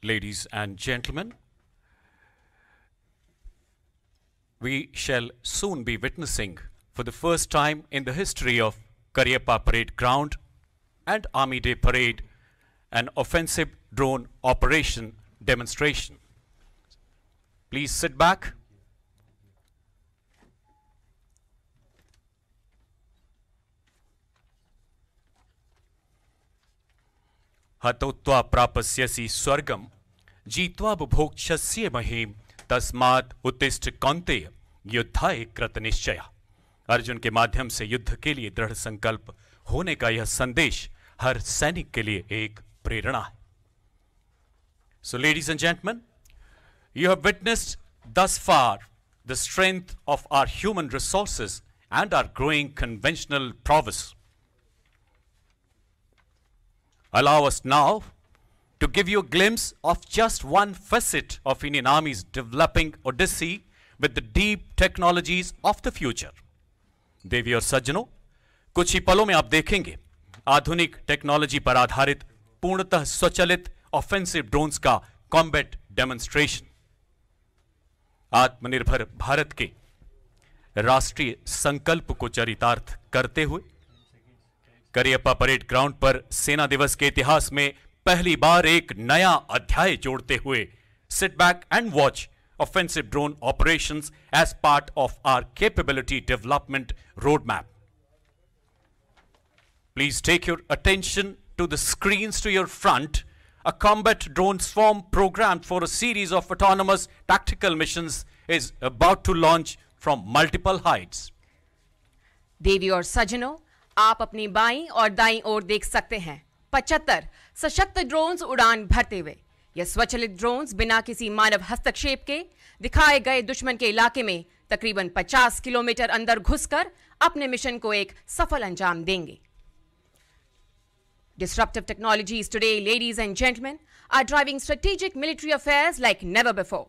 Ladies and gentlemen, we shall soon be witnessing for the first time in the history of Cariappa Parade Ground and Army Day Parade an offensive drone operation demonstration. Please sit back. हतोत्वा प्रापस्यसि स्वर्गम जीत्वा बुभोक्षस्य महीम तस्मात् उत्तिष्ठ कौन्तेय युद्धाय कृतनिश्चय। अर्जुन के माध्यम से युद्ध के लिए दृढ़ संकल्प होने का यह संदेश हर सैनिक के लिए एक प्रेरणा है। So ladies and gentlemen, you have witnessed thus far the strength of our human resources and our growing conventional prowess. Allow us now to give you a glimpse of just one facet of Indian Army's developing odyssey with the deep technologies of the future. देवी और सज्जनों, कुछ ही पलों में आप देखेंगे आधुनिक technology पर आधारित पूर्णतः स्वचालित ऑफेंसिव ड्रोन्स का कॉम्बैट डेमोन्स्ट्रेशन। आत्मनिर्भर भारत के राष्ट्रीय संकल्प को चरितार्थ करते हुए करियप्पा परेड ग्राउंड पर सेना दिवस के इतिहास में पहली बार एक नया अध्याय जोड़ते हुए sit back and watch offensive drone operations as part of our capability development roadmap. Please take your attention to the screens to your front. A combat drone swarm programmed for a series of autonomous tactical missions is about to launch from multiple heights. देवी और सज्जनों, आप अपनी बाईं और दाईं ओर देख सकते हैं 75 सशक्त ड्रोन्स उड़ान भरते हुए। यह स्वचालित ड्रोन्स बिना किसी मानव हस्तक्षेप के दिखाए गए दुश्मन के इलाके में तकरीबन 50 किलोमीटर अंदर घुसकर अपने मिशन को एक सफल अंजाम देंगे। Disruptive technologies today, ladies and gentlemen, are driving strategic military affairs like never before.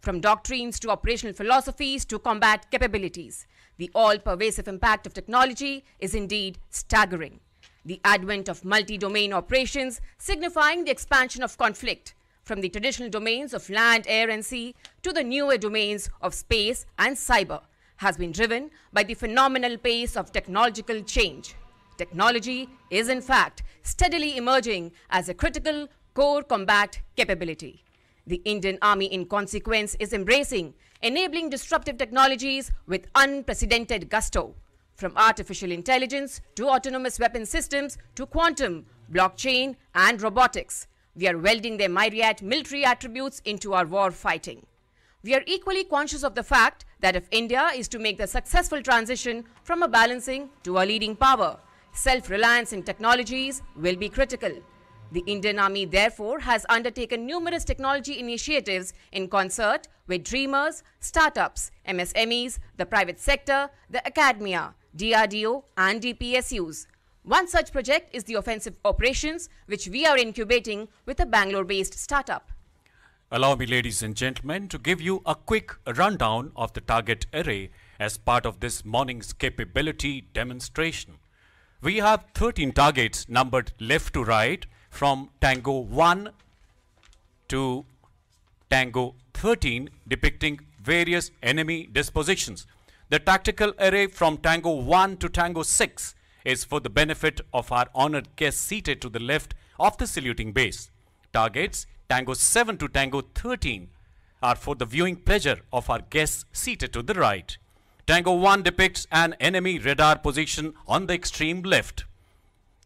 From doctrines to operational philosophies to combat capabilities, the all-pervasive impact of technology is indeed staggering. The advent of multi-domain operations signifying the expansion of conflict from the traditional domains of land, air and sea to the newer domains of space and cyber has been driven by the phenomenal pace of technological change. Technology is in fact steadily emerging as a critical core combat capability. The Indian Army in consequence is embracing enabling disruptive technologies with unprecedented gusto. From artificial intelligence to autonomous weapon systems to quantum, blockchain and robotics, we are welding their myriad military attributes into our war fighting. We are equally conscious of the fact that if India is to make the successful transition from a balancing to a leading power, self-reliance in technologies will be critical. The Indian Army therefore has undertaken numerous technology initiatives in concert with dreamers, startups, MSMEs, the private sector, the academia, DRDO and DPSUs. One such project is the offensive operations which we are incubating with a Bangalore-based startup. Allow me, ladies and gentlemen, to give you a quick rundown of the target array as part of this morning's capability demonstration. We have 13 targets numbered left to right from Tango 1 to Tango 13 depicting various enemy dispositions. The tactical array from Tango 1 to Tango 6 is for the benefit of our honored guests seated to the left of the saluting base. Targets Tango 7 to Tango 13 are for the viewing pleasure of our guests seated to the right. Tango 1 depicts an enemy radar position on the extreme left.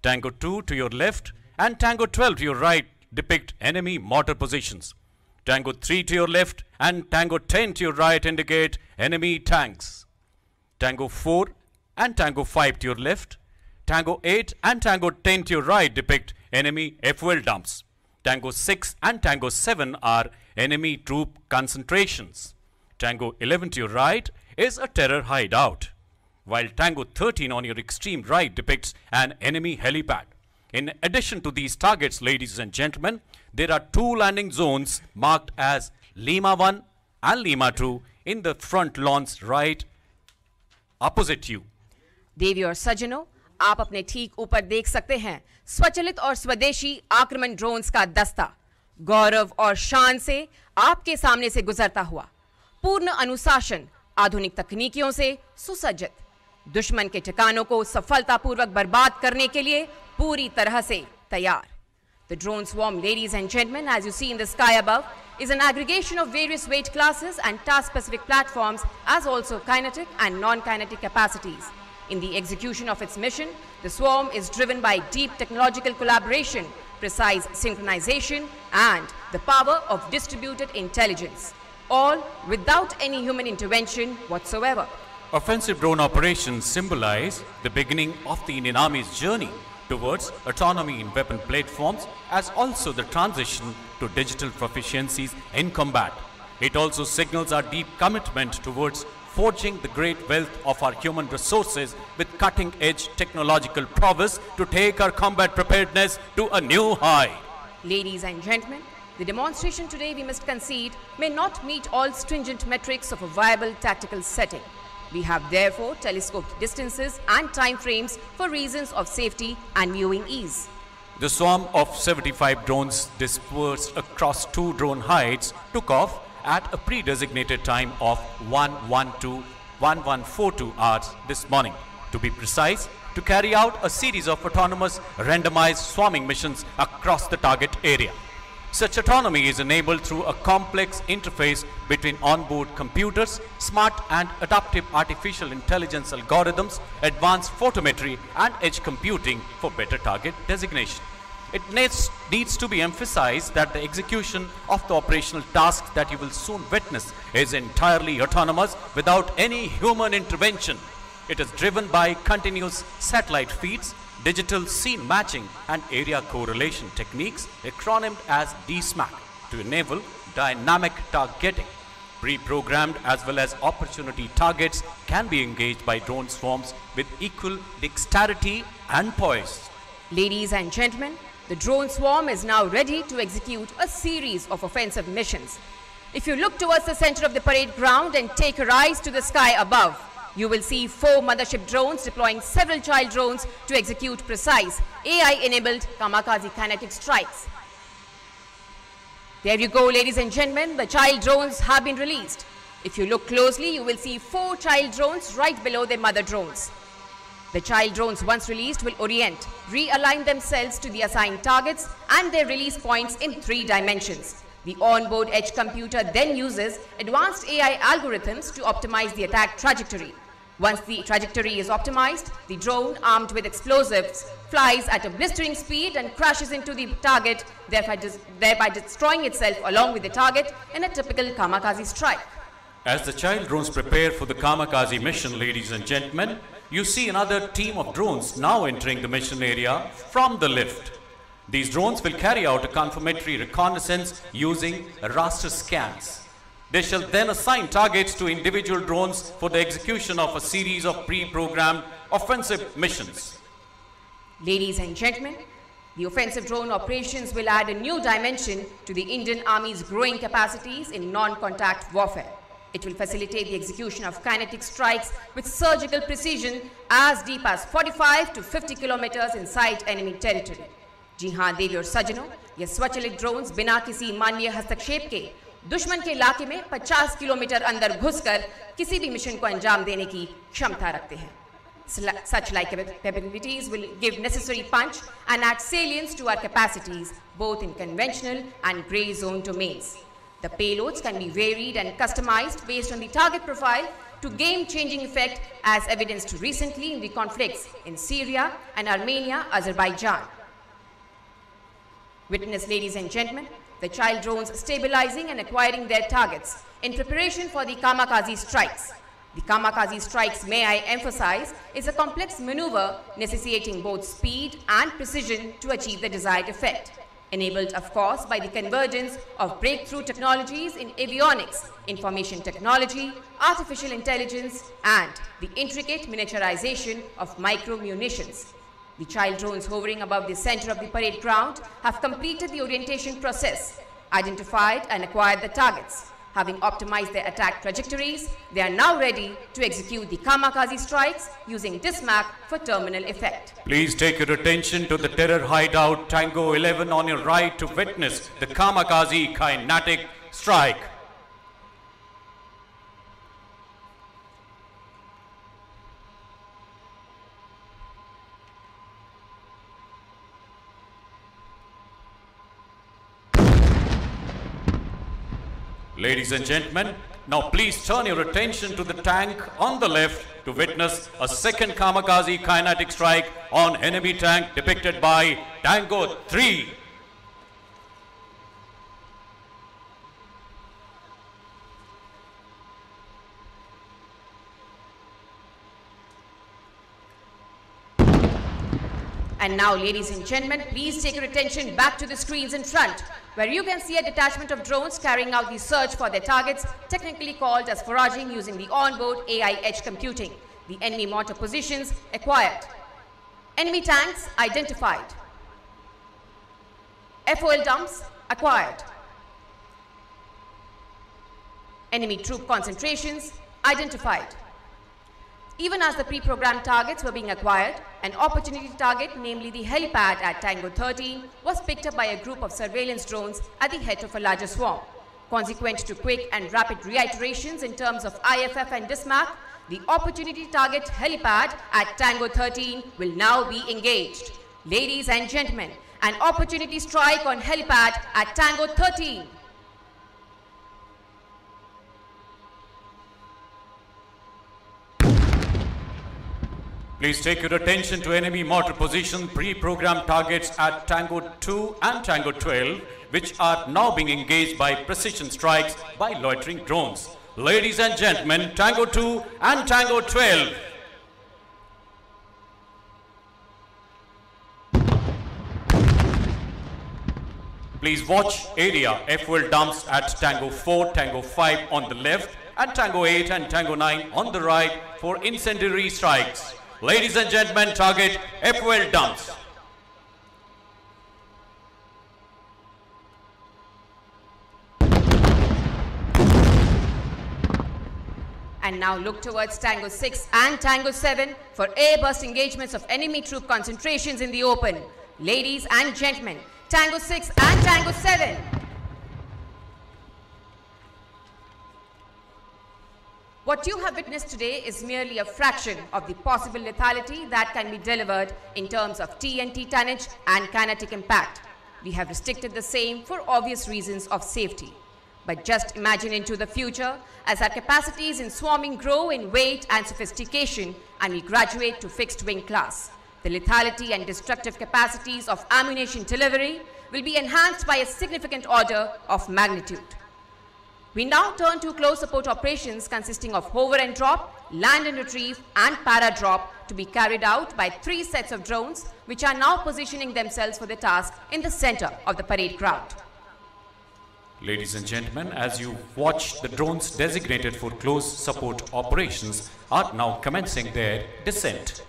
Tango 2 to your left and Tango 12 to your right depict enemy mortar positions. Tango 3 to your left and Tango 10 to your right indicate enemy tanks. Tango 4 and Tango 5 to your left. Tango 8 and Tango 10 to your right depict enemy fuel dumps. Tango 6 and Tango 7 are enemy troop concentrations. Tango 11 to your right is a terror hideout, while Tango 13 on your extreme right depicts an enemy helipad. In addition to these targets, ladies and gentlemen, there are two landing zones marked as Lima 1 and Lima 2 in the front lawns right opposite you. देवी और सज्जनों, आप अपने ठीक ऊपर देख सकते हैं स्वचालित और स्वदेशी आक्रमण ड्रोन्स का दस्ता। गौरव और शान से आपके सामने से गुजरता हुआ, पूर्ण अनुशासन, आधुनिक तकनीकियों से सुसज्जित, दुश्मन के ठिकानों को सफलतापूर्वक बर्बाद करने के लिए पूरी तरह से तैयार. The drone swarm, ladies and gentlemen, as you see in the sky above, is an aggregation of various weight classes and task-specific platforms, as also kinetic and non-kinetic capacities. In the execution of its mission, the swarm is driven by deep technological collaboration, precise synchronization, and the power of distributed intelligence, all without any human intervention whatsoever. Offensive drone operations symbolize the beginning of the Indian Army's journey towards autonomy in weapon platforms, as also the transition to digital proficiencies in combat. It also signals our deep commitment towards forging the great wealth of our human resources with cutting-edge technological prowess to take our combat preparedness to a new high. Ladies and gentlemen, the demonstration today, we must concede, may not meet all stringent metrics of a viable tactical setting. We have therefore telescoped distances and time frames for reasons of safety and viewing ease. The swarm of 75 drones dispersed across 2 drone heights took off at a pre-designated time of 1142 hours this morning. To be precise, to carry out a series of autonomous randomized swarming missions across the target area. Such autonomy is enabled through a complex interface between onboard computers, smart and adaptive artificial intelligence algorithms, advanced photometry and edge computing for better target designation. It needs to be emphasized that the execution of the operational tasks that you will soon witness is entirely autonomous without any human intervention. It is driven by continuous satellite feeds, digital scene matching and area correlation techniques, acronymed as DSMAC, to enable dynamic targeting. Pre-programmed as well as opportunity targets can be engaged by drone swarms with equal dexterity and poise. Ladies and gentlemen, the drone swarm is now ready to execute a series of offensive missions. If you look towards the center of the parade ground and take your eyes to the sky above, you will see 4 mothership drones deploying several child drones to execute precise AI-enabled kamikaze kinetic strikes. There you go, ladies and gentlemen, the child drones have been released. If you look closely, you will see 4 child drones right below their mother drones. The child drones, once released, will orient, realign themselves to the assigned targets and their release points in 3 dimensions. The onboard edge computer then uses advanced AI algorithms to optimize the attack trajectory. Once the trajectory is optimized, the drone, armed with explosives, flies at a blistering speed and crashes into the target, thereby destroying itself along with the target in a typical kamikaze strike. As the child drones prepare for the kamikaze mission, ladies and gentlemen, you see another team of drones now entering the mission area from the lift. These drones will carry out a confirmatory reconnaissance using raster scans. They shall then assign targets to individual drones for the execution of a series of pre-programmed offensive missions. Ladies and gentlemen, the offensive drone operations will add a new dimension to the Indian Army's growing capacities in non-contact warfare. It will facilitate the execution of kinetic strikes with surgical precision as deep as 45 to 50 kilometers inside enemy territory. जी हाँ देवी और सज्जनों, ये स्वचालित drones बिना किसी मानवीय हस्तक्षेप के दुश्मन के इलाके में 50 किलोमीटर अंदर घुसकर किसी भी मिशन को अंजाम देने की क्षमता रखते हैं. Such like capabilities will give necessary punch and add salience to our capacities both in conventional and grey zone domains. The payloads can be varied and customized based on the target profile to game-changing effect as evidenced recently in the conflicts in Syria and Armenia, Azerbaijan. Witness, ladies and gentlemen, the child drones stabilizing and acquiring their targets in preparation for the kamikaze strikes. The kamikaze strikes, may I emphasize, is a complex maneuver necessitating both speed and precision to achieve the desired effect. Enabled, of course, by the convergence of breakthrough technologies in avionics, information technology, artificial intelligence, and the intricate miniaturization of micro-munitions. The child drones hovering above the center of the parade ground have completed the orientation process, identified and acquired the targets. Having optimized their attack trajectories, they are now ready to execute the kamikaze strikes using Dismac for terminal effect. Please take your attention to the terror hideout Tango 11 on your right to witness the kamikaze kinetic strike. Ladies and gentlemen, now please turn your attention to the tank on the left to witness a second kamikaze kinetic strike on enemy tank depicted by Tango 3. And now, ladies and gentlemen, please take your attention back to the screens in front, where you can see a detachment of drones carrying out the search for their targets, technically called as foraging using the onboard AI edge computing. The enemy mortar positions acquired. Enemy tanks identified. FOL dumps acquired. Enemy troop concentrations identified. Even as the pre-programmed targets were being acquired, an opportunity target, namely the helipad at Tango 13, was picked up by a group of surveillance drones at the head of a larger swarm. Consequent to quick and rapid reiterations in terms of IFF and Dismac, the opportunity target helipad at Tango 13 will now be engaged. Ladies and gentlemen, an opportunity strike on helipad at Tango 13. Please take your attention to enemy mortar position pre-programmed targets at Tango 2 and Tango 12, which are now being engaged by precision strikes by loitering drones. Ladies and gentlemen, Tango 2 and Tango 12. Please watch area FOL dumps at Tango 4, Tango 5 on the left, and Tango 8 and Tango 9 on the right for incendiary strikes. Ladies and gentlemen, target FOL dumps. And now look towards Tango 6 and Tango 7 for airburst engagements of enemy troop concentrations in the open. Ladies and gentlemen, Tango 6 and Tango 7. What you have witnessed today is merely a fraction of the possible lethality that can be delivered in terms of TNT tonnage and kinetic impact. We have restricted the same for obvious reasons of safety. But just imagine into the future as our capacities in swarming grow in weight and sophistication and we graduate to fixed wing class. The lethality and destructive capacities of ammunition delivery will be enhanced by a significant order of magnitude. We now turn to close support operations consisting of hover and drop, land and retrieve and para-drop to be carried out by 3 sets of drones which are now positioning themselves for the task in the center of the parade ground. Ladies and gentlemen, as you watch, the drones designated for close support operations are now commencing their descent.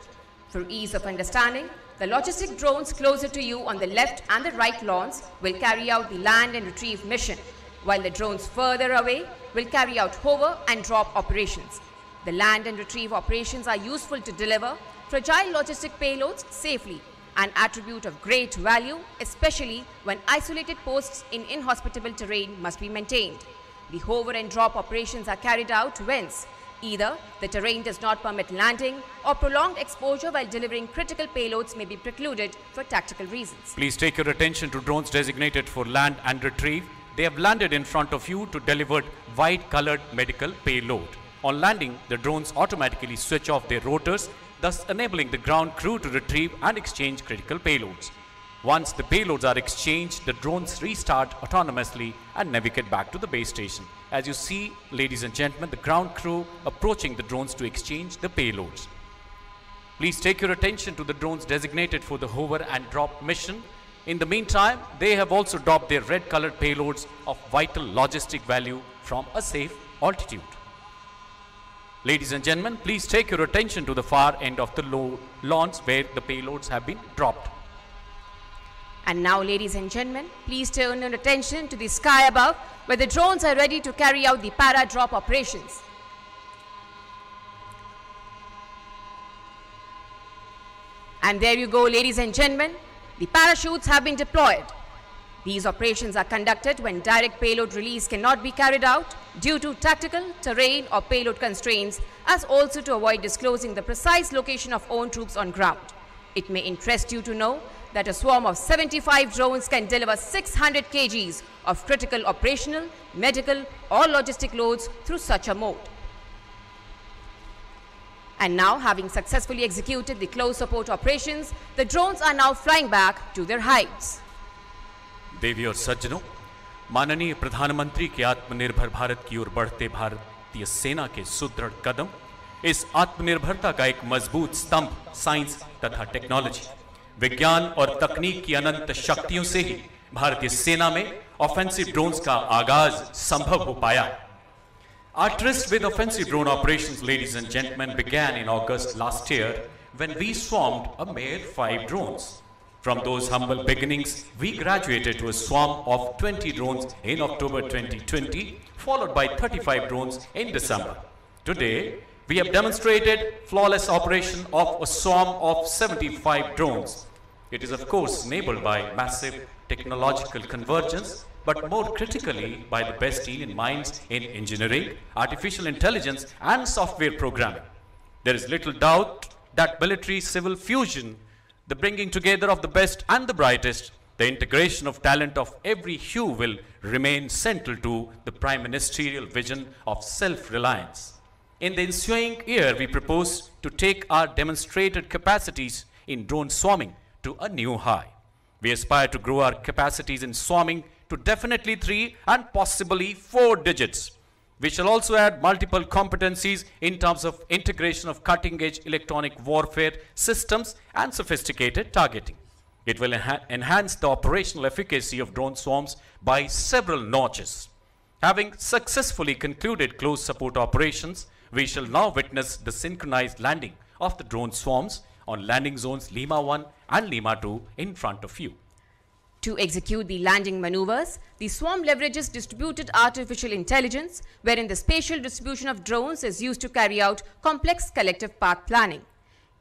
For ease of understanding, the logistic drones closer to you on the left and the right lawns will carry out the land and retrieve mission, while the drones further away will carry out hover and drop operations. The land and retrieve operations are useful to deliver fragile logistic payloads safely, an attribute of great value, especially when isolated posts in inhospitable terrain must be maintained. The hover and drop operations are carried out whence either the terrain does not permit landing or prolonged exposure while delivering critical payloads may be precluded for tactical reasons. Please take your attention to drones designated for land and retrieve. They have landed in front of you to deliver white-colored medical payload. On landing, the drones automatically switch off their rotors, thus enabling the ground crew to retrieve and exchange critical payloads. Once the payloads are exchanged, the drones restart autonomously and navigate back to the base station. As you see, ladies and gentlemen, the ground crew approaching the drones to exchange the payloads. Please take your attention to the drones designated for the hover and drop mission. In the meantime, they have also dropped their red-colored payloads of vital logistic value from a safe altitude. Ladies and gentlemen, please take your attention to the far end of the lawns where the payloads have been dropped. And now, ladies and gentlemen, please turn your attention to the sky above, where the drones are ready to carry out the para-drop operations. And there you go, ladies and gentlemen, the parachutes have been deployed. These operations are conducted when direct payload release cannot be carried out due to tactical, terrain or payload constraints, as also to avoid disclosing the precise location of own troops on ground. It may interest you to know that a swarm of 75 drones can deliver 600 kgs of critical operational, medical or logistic loads through such a mode. And now, having successfully executed the close support operations, the drones are now flying back to their hides. देवी और सज्जनों, माननीय प्रधानमंत्री के आत्मनिर्भर भारत की ओर बढ़ते भारतीय सेना के सुदृढ़ कदम, इस आत्मनिर्भरता का एक मजबूत स्तंभ साइंस तथा टेक्नोलॉजी, विज्ञान और तकनीक की अनंत शक्तियों से ही भारतीय सेना में ऑफेंसिव ड्रोन्स का आगाज संभव हो पाया। Our tryst with offensive drone operations, ladies and gentlemen, began in August last year when we swarmed a mere 5 drones. From those humble beginnings, we graduated to a swarm of 20 drones in October 2020, followed by 35 drones in December. Today, we have demonstrated flawless operation of a swarm of 75 drones. It is of course enabled by massive technological convergence, but more critically by the best Indian minds in engineering, artificial intelligence and software programming. There is little doubt that military-civil fusion, the bringing together of the best and the brightest, the integration of talent of every hue will remain central to the Prime Ministerial vision of self-reliance. In the ensuing year, we propose to take our demonstrated capacities in drone swarming to a new high. We aspire to grow our capacities in swarming to definitely 3 and possibly 4 digits. We shall also add multiple competencies in terms of integration of cutting-edge electronic warfare systems and sophisticated targeting. It will enhance the operational efficacy of drone swarms by several notches. Having successfully concluded close support operations, we shall now witness the synchronized landing of the drone swarms on landing zones Lima 1 and Lima 2 in front of you. To execute the landing maneuvers, the swarm leverages distributed artificial intelligence, wherein the spatial distribution of drones is used to carry out complex collective path planning.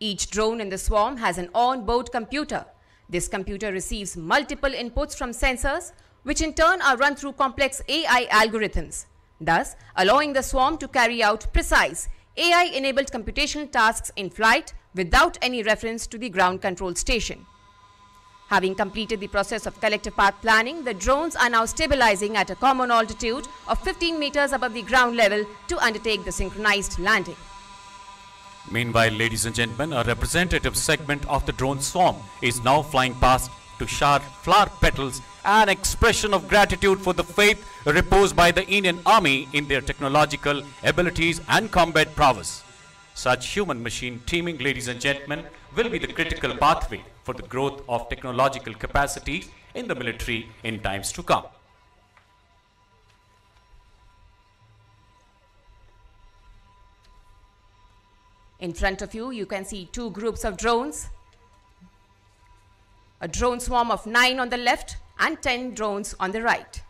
Each drone in the swarm has an on-board computer. This computer receives multiple inputs from sensors, which in turn are run through complex AI algorithms, thus allowing the swarm to carry out precise AI-enabled computational tasks in flight without any reference to the ground control station. Having completed the process of collective path planning, the drones are now stabilizing at a common altitude of 15 meters above the ground level to undertake the synchronized landing. Meanwhile, ladies and gentlemen, a representative segment of the drone swarm is now flying past to shower flower petals, an expression of gratitude for the faith reposed by the Indian Army in their technological abilities and combat prowess. Such human-machine teaming, ladies and gentlemen, will be the critical pathway for the growth of technological capacity in the military in times to come. In front of you, you can see 2 groups of drones. A drone swarm of 9 on the left and 10 drones on the right.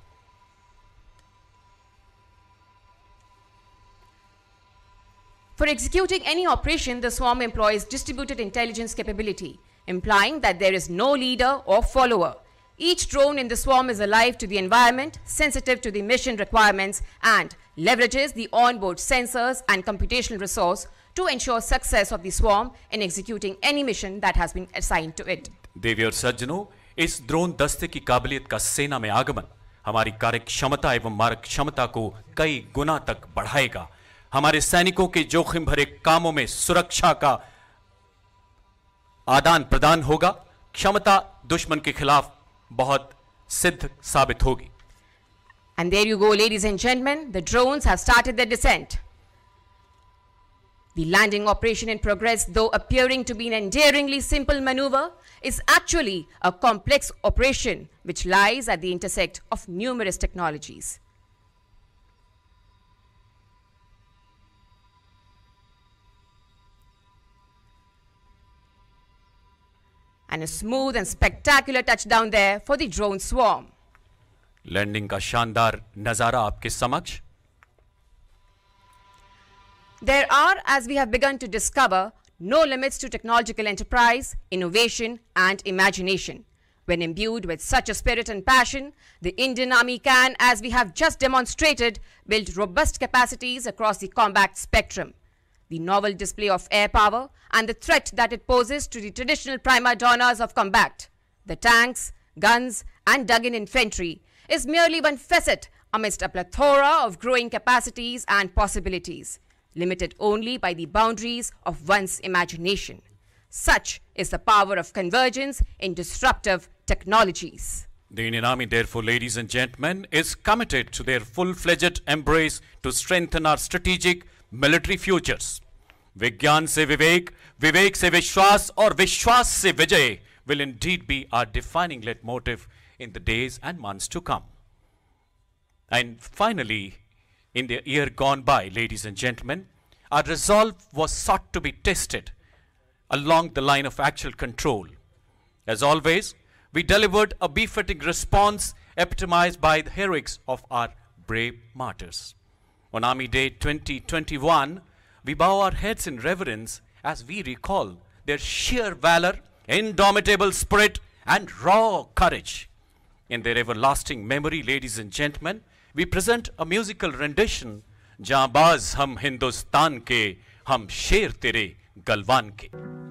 For executing any operation, the swarm employs distributed intelligence capability, implying that there is no leader or follower. Each drone in the swarm is alive to the environment, sensitive to the mission requirements, and leverages the onboard sensors and computational resource to ensure success of the swarm in executing any mission that has been assigned to it. देवी और सज्जनों, इस drone दस्ते की काबिलियत का सेना में आगमन हमारी कार्य क्षमता एवं मारक क्षमता को कई गुना तक बढ़ाएगा। हमारे सैनिकों के जोखिम भरे कामों में सुरक्षा का आदान प्रदान होगा। क्षमता दुश्मन के खिलाफ बहुत सिद्ध साबित होगी। And there you go, ladies and gentlemen, the drones have started their descent. The landing operation in progress, though appearing to be an endearingly simple maneuver, is actually a complex operation which lies at the intersect of numerous technologies. and a smooth and spectacular touchdown there for the drone swarm. Landing का शानदार नजारा आपके समक्ष. There are, as we have begun to discover, no limits to technological enterprise, innovation and imagination. When imbued with such a spirit and passion, the Indian Army can, as we have just demonstrated, build robust capacities across the combat spectrum. The novel display of air power and the threat that it poses to the traditional prima donnas of combat, the tanks, guns and dug-in infantry, is merely one facet amidst a plethora of growing capacities and possibilities, limited only by the boundaries of one's imagination. Such is the power of convergence in disruptive technologies. The Indian Army, therefore, ladies and gentlemen, is committed to their full-fledged embrace to strengthen our strategic military futures. विज्ञान से विवेक, विवेक से विश्वास और विश्वास से विजय will indeed be our defining leitmotif in the days and months to come. And finally, in the year gone by, ladies and gentlemen, our resolve was sought to be tested along the line of actual control. As always, we delivered a befitting response epitomized by the heroics of our brave martyrs. On Army Day 2021, we bow our heads in reverence as we recall their sheer valor, indomitable spirit, and raw courage. In their everlasting memory, ladies and gentlemen, we present a musical rendition, Jaanbaaz hum Hindustan ke, hum sher tere galwan ke.